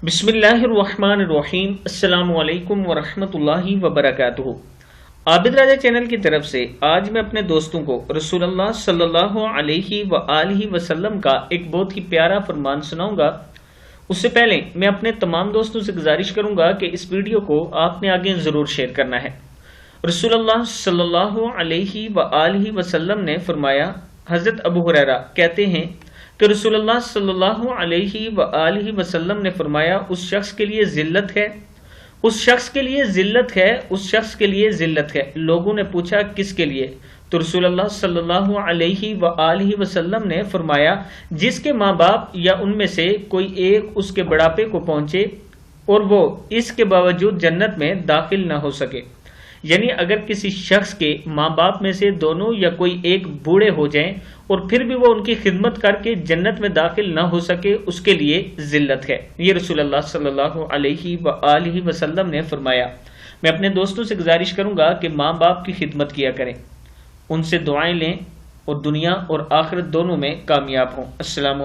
बिस्मिल्लाहिर्रहमानिर्रहीम। अस्सलाम वालेकुम वरहमतुल्लाहि वबरकातुहू। आबिद राजा चैनल की तरफ से आज मैं अपने दोस्तों को रसूलुल्लाह सल्लल्लाहु अलैहि व आलिहि वसल्लम का एक बहुत ही प्यारा फरमान सुनाऊंगा। उससे पहले मैं अपने तमाम दोस्तों से गुजारिश करूंगा कि इस वीडियो को आपने आगे ज़रूर शेयर करना है। रसूलुल्लाह सल्लल्लाहु अलैहि व आलिहि वसल्लम ने फरमाया, हज़रत अबू हुरैरा कहते हैं कि रसूलुल्लाह सल्लल्लाहु अलैहि व आलिहि वसल्लम ने फरमाया, उस शख्स के लिए जिल्लत है, उस शख्स के लिए जिल्लत है, उस शख्स के लिए जिल्लत है। लोगों ने पूछा किसके लिए? तो रसूलुल्लाह सल्लल्लाहु अलैहि व आलिहि वसल्लम ने फरमाया, जिसके माँ बाप या उनमें से कोई एक उसके बुढ़ापे को पहुंचे और वो इसके बावजूद जन्नत में दाखिल ना हो सके। यानी अगर किसी शख्स के माँ बाप में से दोनों या कोई एक बूढ़े हो जाएं और फिर भी वो उनकी खिदमत करके जन्नत में दाखिल ना हो सके, उसके लिए जिल्लत है। ये रसूलुल्लाह सल्लल्लाहु अलैहि व आलिहि वसल्लम ने फरमाया। मैं अपने दोस्तों से गुजारिश करूंगा कि माँ बाप की खिदमत किया करें, उनसे दुआएं लें और दुनिया और आखिरत दोनों में कामयाब हों। अस्सलाम